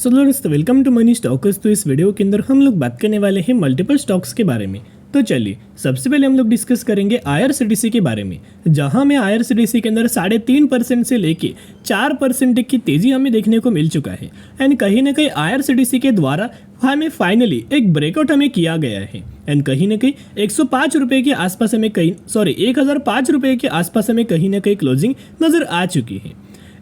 सो दोस्तों welcome to money stocks. तो इस वीडियो के अंदर हम लोग बात करने वाले हैं मल्टीपल स्टॉक्स के बारे में। तो चलिए सबसे पहले हम लोग डिस्कस करेंगे IRCTC के बारे में, जहां में IRCTC के अंदर 3.5% से लेके 4% की तेजी हमें देखने को मिल चुका है। एंड कहीं ना कहीं IRCTC के द्वारा हमें फाइनली एक ब्रेकआउट हमें किया गया है। एंड कहीं ना कहीं 105 रुपये के आसपास हमें 1005 रुपये के आसपास हमें कहीं ना कहीं क्लोजिंग नजर आ चुकी है।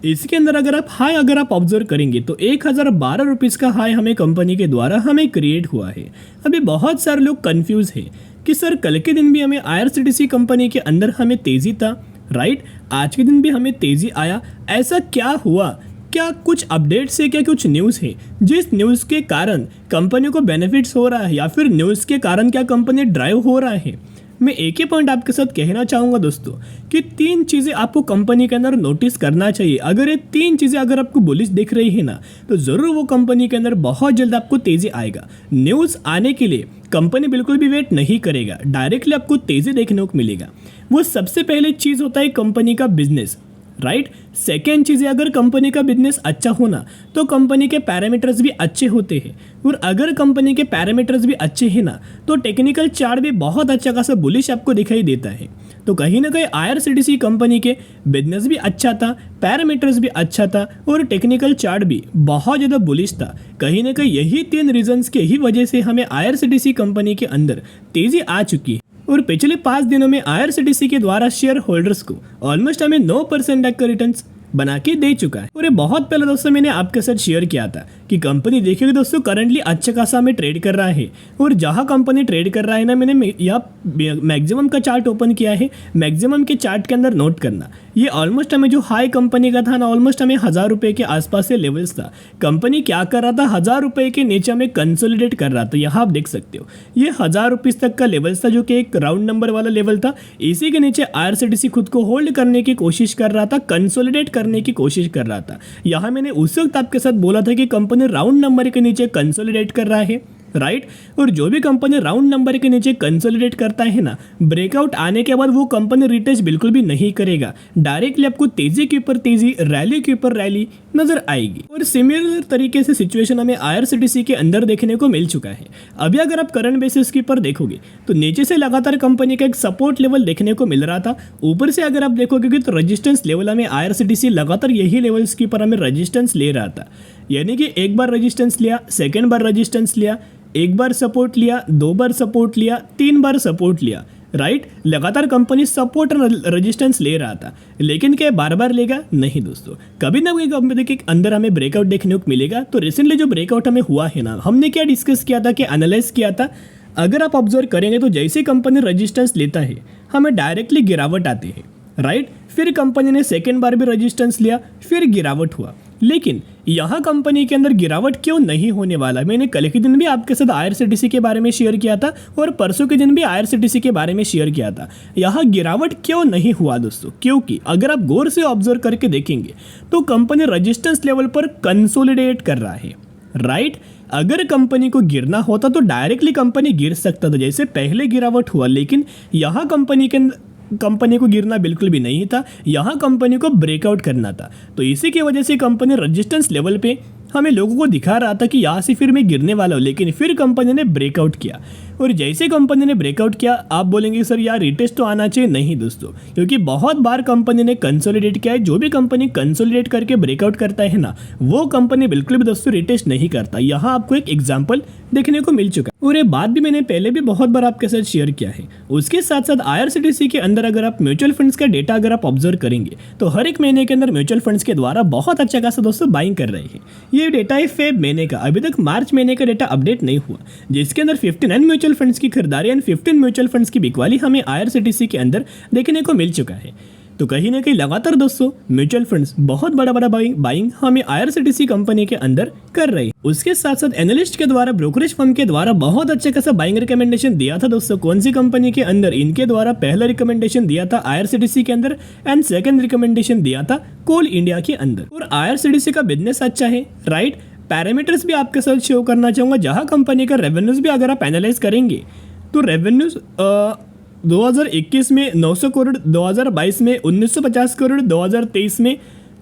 इसके अंदर अगर आप ऑब्जर्व करेंगे तो 1012 रुपीज़ का हाई हमें कंपनी के द्वारा हमें क्रिएट हुआ है। अभी बहुत सारे लोग कंफ्यूज हैं कि सर कल के दिन भी हमें IRCTC कंपनी के अंदर हमें तेज़ी था, राइट, आज के दिन भी हमें तेज़ी आया, ऐसा क्या हुआ? क्या कुछ अपडेट्स है, क्या कुछ न्यूज़ है जिस न्यूज़ के कारण कंपनी को बेनिफिट्स हो रहा है, या फिर न्यूज़ के कारण क्या कंपनी ड्राइव हो रहा है? मैं एक ही पॉइंट आपके साथ कहना चाहूँगा दोस्तों कि 3 चीज़ें आपको कंपनी के अंदर नोटिस करना चाहिए। अगर ये 3 चीज़ें अगर आपको बुलिश दिख रही है ना, तो ज़रूर वो कंपनी के अंदर बहुत जल्द आपको तेज़ी आएगा। न्यूज़ आने के लिए कंपनी बिल्कुल भी वेट नहीं करेगा, डायरेक्टली आपको तेज़ी देखने को मिलेगा। वो सबसे पहले चीज़ होता है कंपनी का बिजनेस, राइट। सेकेंड चीज़ है अगर कंपनी का बिजनेस अच्छा होना तो कंपनी के पैरामीटर्स भी अच्छे होते हैं, और अगर कंपनी के पैरामीटर्स भी अच्छे हैं ना तो टेक्निकल चार्ट भी बहुत अच्छा खासा बुलिश आपको दिखाई देता है। तो कहीं ना कहीं IRCTC कंपनी के बिजनेस भी अच्छा था, पैरामीटर्स भी अच्छा था, और टेक्निकल चार्ट भी बहुत ज़्यादा बुलिश था। कहीं ना कहीं यही 3 रीजंस के ही वजह से हमें IRCTC कंपनी के अंदर तेज़ी आ चुकी है। और पिछले 5 दिनों में IRCTC के द्वारा शेयर होल्डर्स को ऑलमोस्ट हमें 9% तक का रिटर्न्स बना के दे चुका है। और ये बहुत पहले दोस्तों मैंने आपके साथ शेयर किया था कि कंपनी देखिएगा दोस्तों करंटली अच्छा खासा हमें ट्रेड कर रहा है, और जहां कंपनी ट्रेड कर रहा है ना, मैंने यहाँ मैक्सिमम का चार्ट ओपन किया है। मैक्सिमम के चार्ट के अंदर नोट करना, ये ऑलमोस्ट हमें जो हाई कंपनी का था ना, ऑलमोस्ट हमें 1000 रुपये के आसपास से लेवल्स था। कंपनी क्या कर रहा था, 1000 रुपये के नीचे हमें कंसोलिडेट कर रहा था। यहाँ आप देख सकते हो ये 1000 रुपीज़ तक का लेवल्स था, जो कि एक राउंड नंबर वाला लेवल था। इसी के नीचे IRCTC खुद को होल्ड करने की कोशिश कर रहा था, कंसोलिडेट करने की कोशिश कर रहा था। यहाँ मैंने उस वक्त आपके साथ बोला था कि कंपनी राउंड नंबर के नीचे कंसोलिडेट कर रहा है, राइट। और जो भी कंपनी राउंड नंबर के नीचे कंसोलिडेट करता है ना, ब्रेकआउट आने के बाद वो कंपनी रिटेस्ट बिल्कुल भी नहीं करेगा, डायरेक्टली आपको तेजी के ऊपर तेजी, रैली के ऊपर रैली नजर आएगी। और सिमिलर तरीके से सिचुएशन हमें IRCTC के अंदर देखने को मिल चुका है। अभी अगर आप करंट बेसिस के ऊपर देखोगे तो नीचे से लगातार कंपनी का एक सपोर्ट लेवल देखने को मिल रहा था। ऊपर से अगर आप देखोगे तो रजिस्टेंस लेवल हमें IRCTC लगातार यही लेवल्स के ऊपर हमें रजिस्टेंस ले रहा था। यानी कि एक बार रजिस्टेंस लिया, सेकेंड बार रजिस्टेंस लिया, एक बार सपोर्ट लिया, 2 बार सपोर्ट लिया, 3 बार सपोर्ट लिया, राइट। लगातार कंपनी सपोर्ट और रेजिस्टेंस ले रहा था, लेकिन क्या बार बार लेगा? नहीं दोस्तों, कभी ना कभी कंपनी के अंदर हमें ब्रेकआउट देखने को मिलेगा। तो रिसेंटली जो ब्रेकआउट हमें हुआ है ना, हमने क्या डिस्कस किया था, कि एनालाइज किया था। अगर आप ऑब्जर्व करेंगे तो जैसे कंपनी रेजिस्टेंस लेता है हमें डायरेक्टली गिरावट आती है, राइट। फिर कंपनी ने सेकेंड बार भी रेजिस्टेंस लिया, फिर गिरावट हुआ। लेकिन यहाँ कंपनी के अंदर गिरावट क्यों नहीं होने वाला? मैंने कल के दिन भी आपके साथ IRCTC के बारे में शेयर किया था, और परसों के दिन भी IRCTC के बारे में शेयर किया था। यहाँ गिरावट क्यों नहीं हुआ दोस्तों? क्योंकि अगर आप गौर से ऑब्जर्व करके देखेंगे तो कंपनी रेजिस्टेंस लेवल पर कंसोलिडेट कर रहा है, राइट। अगर कंपनी को गिरना होता तो डायरेक्टली कंपनी गिर सकता था, जैसे पहले गिरावट हुआ। लेकिन यहाँ कंपनी को गिरना बिल्कुल भी नहीं था, यहाँ कंपनी को ब्रेकआउट करना था। तो इसी की वजह से कंपनी रेजिस्टेंस लेवल पे हमें लोगों को दिखा रहा था कि यहाँ से फिर मैं गिरने वाला हूँ, लेकिन फिर कंपनी ने ब्रेकआउट किया। और जैसे कंपनी ने ब्रेकआउट किया, आप बोलेंगे सर यार रिटेस्ट तो आना चाहिए। नहीं दोस्तों, क्योंकि बहुत बार कंपनी ने कंसोलिडेट किया है। जो भी कंपनी कंसोलिडेट करके ब्रेकआउट करता है ना, वो कंपनी बिल्कुल भी दोस्तों रिटेस्ट नहीं करता। यहाँ आपको एक एग्जाम्पल देखने को मिल चुका है, और ये बात भी मैंने पहले भी बहुत बार आपके साथ शेयर किया है। उसके साथ साथ IRCTC के अंदर अगर आप म्यूचुअल फंड्स का डेटा अगर आप ऑब्जर्व करेंगे तो हर एक महीने के अंदर म्यूचुअल फंड्स के द्वारा बहुत अच्छा खासा दोस्तों बाइंग कर रहे हैं। ये डेटा है फेब महीने का, अभी तक मार्च महीने का डेटा अपडेट नहीं हुआ, जिसके अंदर 59 म्यूचुअल फंड्स की खरीदारी एंड 15 म्यूचुअल फंड्स की बिकवाली हमें IRCTC के अंदर देखने को मिल चुका है। तो कहीं ना कहीं लगातार दोस्तों म्यूचुअल फंड्स बहुत बड़ा बाइंग हमें IRCTC कंपनी के अंदर कर रही है। उसके साथ साथ एनालिस्ट के द्वारा, ब्रोकरेज फर्म के द्वारा बहुत अच्छा खासा बाइंग रिकमेंडेशन दिया था दोस्तों। कौन सी कंपनी के अंदर? इनके द्वारा पहला रिकमेंडेशन दिया था IRCTC के अंदर, एंड सेकंड रिकमेंडेशन दिया था कोल इंडिया के अंदर। और IRCTC का बिजनेस अच्छा है, राइट। पैरामीटर्स भी आपके साथ शो करना चाहूँगा, जहाँ कंपनी का रेवेन्यूज भी अगर आप एनालाइज करेंगे तो रेवेन्यूज 2021 में 900 करोड़, 2022 में 1950 करोड़, 2023 में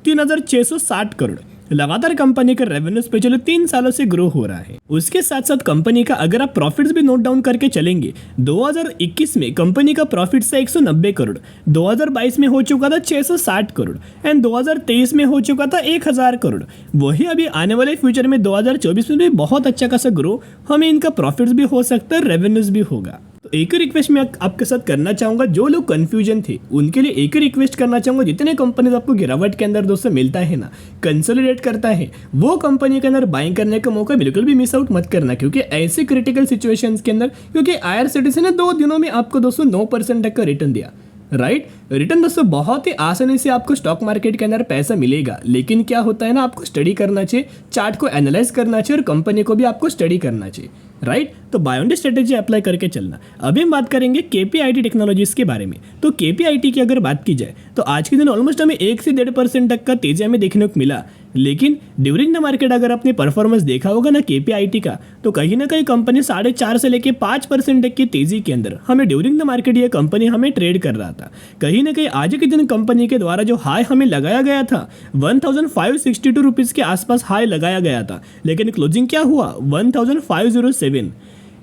3660 करोड़, लगातार कंपनी का रेवेन्यूज पिछले 3 सालों से ग्रो हो रहा है। उसके साथ साथ कंपनी का अगर आप प्रॉफिट्स भी नोट डाउन करके चलेंगे, 2021 में कंपनी का प्रॉफिट से 190 करोड़, 2022 में हो चुका था 660 करोड़ एंड 2023 में हो चुका था 1000 करोड़। वही अभी आने वाले फ्यूचर में 2024 में भी बहुत अच्छा खासा ग्रो हमें इनका प्रॉफिट्स भी हो सकता है, रेवेन्यूज भी होगा। तो एक ही रिक्वेस्ट मैं आपके साथ करना चाहूंगा, जो लोग कंफ्यूजन थे उनके लिए एक ही रिक्वेस्ट करना चाहूंगा, जितने कंपनीज आपको गिरावट के अंदर दोस्तों मिलता है ना, कंसोलिडेट करता है, वो कंपनी के अंदर बाइंग करने का मौका बिल्कुल भी मिस आउट मत करना, क्योंकि ऐसे क्रिटिकल सिचुएशंस के अंदर, क्योंकि IRCTC ने 2 दिनों में आपको दोस्तों 9% तक का रिटर्न दिया, राइट। रिटर्न दोस्तों बहुत ही आसानी से आपको स्टॉक मार्केट के अंदर पैसा मिलेगा, लेकिन क्या होता है ना, आपको स्टडी करना चाहिए, चार्ट को एनालाइज करना चाहिए और कंपनी को भी आपको स्टडी करना चाहिए, राइट। तो buy on the strategy apply करके चलना। अभी हम बात करेंगे KPIT टेक्नोलॉजीज के बारे में। तो KPIT की अगर बात की जाए तो आज के दिन ऑलमोस्ट हमें 1 से 1.5% तक का तेजी हमें देखने को मिला, लेकिन ड्यूरिंग द मार्केट अगर आपने परफॉर्मेंस देखा होगा ना KPIT का, तो कहीं ना कहीं कंपनी 4.5 से लेकर 5% तक की तेजी के अंदर हमें ड्यूरिंग द मार्केट ये कंपनी हमें ट्रेड कर रहा था। कहीं ना कहीं आज के दिन कंपनी के द्वारा जो हाई हमें लगाया गया था 1562 रुपीज़ के आसपास हाई लगाया गया था, लेकिन क्लोजिंग क्या हुआ 1507।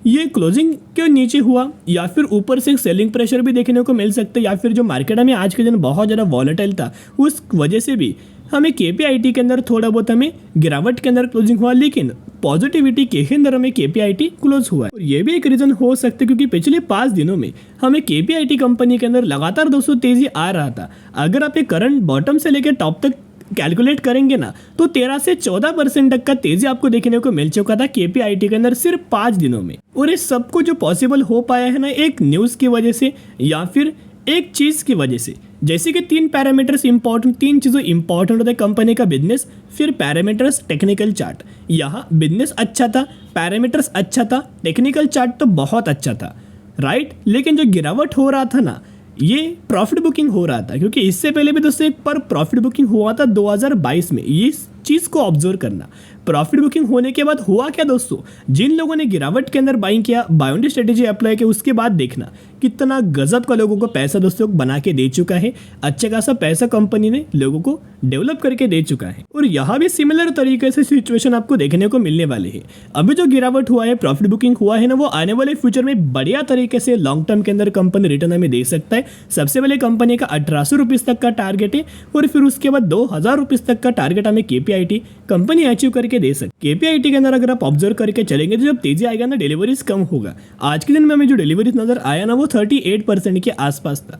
ये क्लोजिंग क्यों नीचे हुआ, या फिर ऊपर से सेलिंग प्रेशर भी देखने को मिल सकता है, या फिर जो मार्केट में आज के दिन बहुत ज़्यादा वॉलेटाइल था उस वजह से भी हमें KPIT के अंदर थोड़ा बहुत हमें गिरावट के अंदर क्लोजिंग हुआ, लेकिन पॉजिटिविटी के अंदर हमें KPIT क्लोज हुआ है। और ये भी एक रीज़न हो सकता है क्योंकि पिछले 5 दिनों में हमें KPIT कंपनी के अंदर लगातार 200 तेजी आ रहा था। अगर आप ये करंट बॉटम से लेकर टॉप तक कैलकुलेट करेंगे ना, तो 13 से 14% तक का तेजी आपको देखने को मिल चुका था KPIT के अंदर सिर्फ 5 दिनों में। और ये सब कुछ जो पॉसिबल हो पाया है ना, एक न्यूज़ की वजह से या फिर एक चीज़ की वजह से, जैसे कि 3 पैरामीटर्स इंपॉर्टेंट, 3 चीज़ें इंपॉर्टेंट होता है कंपनी का बिजनेस, फिर पैरामीटर्स, टेक्निकल चार्ट। यहाँ बिजनेस अच्छा था, पैरामीटर्स अच्छा था, टेक्निकल चार्ट तो बहुत अच्छा था, राइट। लेकिन जो गिरावट हो रहा था ना, ये प्रॉफिट बुकिंग हो रहा था, क्योंकि इससे पहले भी दोस्तों एक पर प्रॉफिट बुकिंग हुआ था 2022 में। ये चीज़ को ऑब्जर्व करना, प्रॉफिट बुकिंग होने के बाद हुआ क्या दोस्तों, जिन लोगों ने गिरावट के अंदर बाइंग किया, buy on the strategy apply किया, उसके बाद देखना कितना गजब का लोगों को पैसा दोस्तों बना के दे चुका है। अच्छा खासा पैसा कंपनी ने लोगों को डेवलप करके दे चुका है। और यहाँ भी सिमिलर तरीके से सिचुएशन आपको देखने को मिलने वाले है। अभी जो गिरावट हुआ है, प्रॉफिट बुकिंग हुआ है ना, वो आने वाले फ्यूचर में बढ़िया तरीके से लॉन्ग टर्म के अंदर कंपनी रिटर्न हमें दे सकता है। सबसे पहले कंपनी का 1800 रुपीज़ तक का टारगेट है, और फिर उसके बाद 2000 रुपीज़ तक का टारगेट हमें KPIT कंपनी अचीव करके दे सकती है। KPIT के अंदर अगर आप ऑब्जर्व करके चलेंगे तो जब तेजी आएगा ना, डिलीवरीज कम होगा। आज के दिन में हमें जो डिलीवरीज नजर आया ना, वो 38% के आसपास था।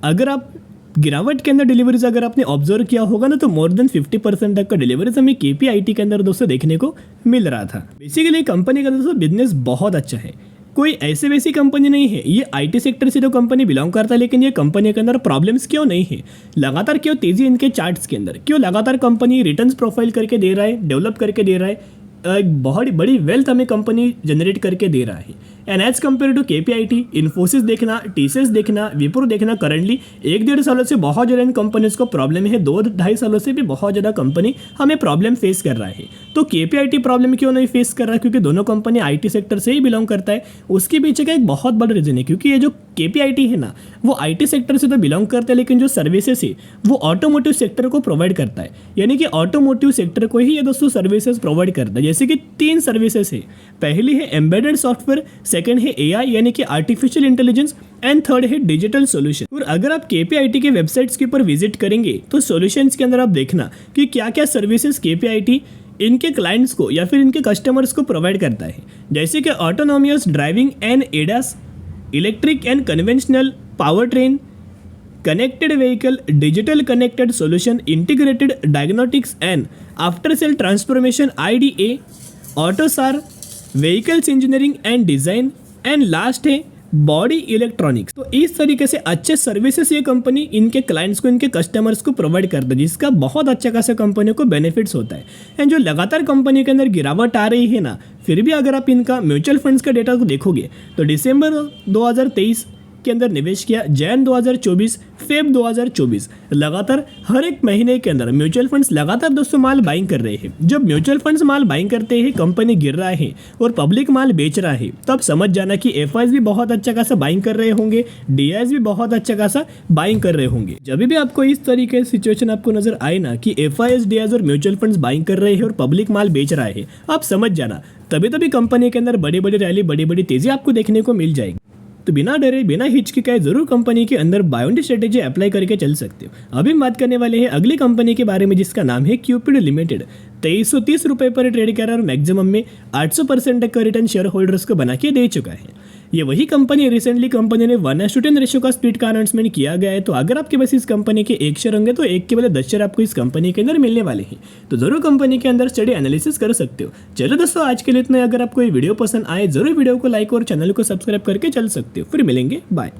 अगर आप गिरावट के अंदर डिलीवरीज अगर आपने ऑब्जर्व किया होगा ना, तो मोर देन 50% तक का डिलीवरीज हमें KPIT के अंदर दोस्तों देखने को मिल रहा था। बेसिकली कंपनी का दोस्तों बिजनेस बहुत अच्छा है, कोई ऐसे वैसी कंपनी नहीं है। ये IT सेक्टर से तो कंपनी बिलोंग करता है, लेकिन ये कंपनी के अंदर प्रॉब्लम्स क्यों नहीं है, लगातार क्यों तेजी इनके चार्ट्स के अंदर, क्यों लगातार कंपनी रिटर्न्स प्रोफाइल करके दे रहा है, डेवलप करके दे रहा है, एक बहुत बड़ी वेल्थ हमें कंपनी जनरेट करके दे रहा है। And as compare to KPIT, Infosys देखना, TCS देखना, विप्रो देखना, करंटली 1-1.5 सालों से बहुत ज़्यादा इन कंपनीज को प्रॉब्लम है, 2-2.5 सालों से भी बहुत ज़्यादा कंपनी हमें प्रॉब्लम फेस कर रहा है। तो KPIT प्रॉब्लम क्यों नहीं फेस कर रहा है, क्योंकि दोनों कंपनी IT सेक्टर से ही बिलोंग करता है। उसके पीछे का एक बहुत बड़ा रीज़न है, क्योंकि ये जो KPIT है ना, वो IT सेक्टर से तो बिलोंग करता है, लेकिन जो सर्विसेज है वो ऑटोमोटिव सेक्टर को प्रोवाइड करता है। यानी कि ऑटोमोटिव सेक्टर को ही ये दोस्तों सर्विसेज प्रोवाइड करता है। जैसे कि 3 सर्विसेज है, पहली है एम्बेडेड सॉफ्टवेयर, सेकंड है AI यानी कि आर्टिफिशियल इंटेलिजेंस, एंड थर्ड है डिजिटल सॉल्यूशन। और अगर आप KPIT के वेबसाइट्स के ऊपर विजिट करेंगे तो सॉल्यूशंस के अंदर आप देखना कि क्या क्या सर्विसेज KPIT इनके क्लाइंट्स को या फिर इनके कस्टमर्स को प्रोवाइड करता है। जैसे कि autonomous driving and ADAS, electric and conventional power train, connected vehicle, digital connected solution, integrated diagnostics and after sale transformation IDA, AUTOSAR, vehicles engineering and design, and last है बॉडी इलेक्ट्रॉनिक्स। तो इस तरीके से अच्छे सर्विसेज ये company इनके clients को, इनके कस्टमर्स को प्रोवाइड करता है, जिसका बहुत अच्छा खासा कंपनी को बेनिफिट्स होता है। एंड जो लगातार कंपनी के अंदर गिरावट आ रही है ना, फिर भी अगर आप इनका म्यूचुअल फंड्स का डेटा को देखोगे तो दिसंबर 2023 के अंदर निवेश किया जैन 2024 फेब 2024। लगातार हर एक महीने के अंदर म्यूचुअल फंड्स लगातार दोस्तों माल बाइंग कर रहे हैं। जब म्यूचुअल फंड्स माल बाइंग करते हैं, कंपनी गिर रहा है और पब्लिक माल बेच रहा है, तब समझ जाना कि एफआईज भी बहुत अच्छा खासा बाइंग कर रहे होंगे, डीआईज भी बहुत अच्छा खासा बाइंग कर रहे होंगे। जब भी आपको इस तरीके की सिचुएशन आपको नजर आए ना कि एफआईज, डीआईज और म्यूचुअल फंड्स बाइंग कर रहे हैं और पब्लिक माल बेच रहा है, आप समझ जाना तभी कंपनी के अंदर बड़ी बड़ी रैली, बड़ी बड़ी तेजी आपको देखने को मिल जाएगी। तो बिना डरे, बिना हिचकिचाए जरूर कंपनी के अंदर बाय ऑन स्ट्रेटेजी अप्लाई करके चल सकते हो। अभी हम बात करने वाले हैं अगली कंपनी के बारे में जिसका नाम है क्यूपिड लिमिटेड। 2330 रुपए पर ट्रेड कर रहा है और मैक्सिमम में 800% का रिटर्न शेयर होल्डर्स को बना के दे चुका है। ये वही कंपनी रिसेंटली कंपनी ने 1:10 रेशियो का स्प्लिट का अनाउंसमेंट किया गया है। तो अगर आपके पास इस कंपनी के 1 शेयर होंगे तो 1 के बदले 10 शेयर आपको इस कंपनी के अंदर मिलने वाले हैं। तो जरूर कंपनी के अंदर स्टडी एनालिसिस कर सकते हो। चलो दोस्तों, आज के लिए इतना। अगर आपको ये वीडियो पसंद आए जरूर वीडियो को लाइक और चैनल को सब्सक्राइब करके चल सकते हो। फिर मिलेंगे, बाय।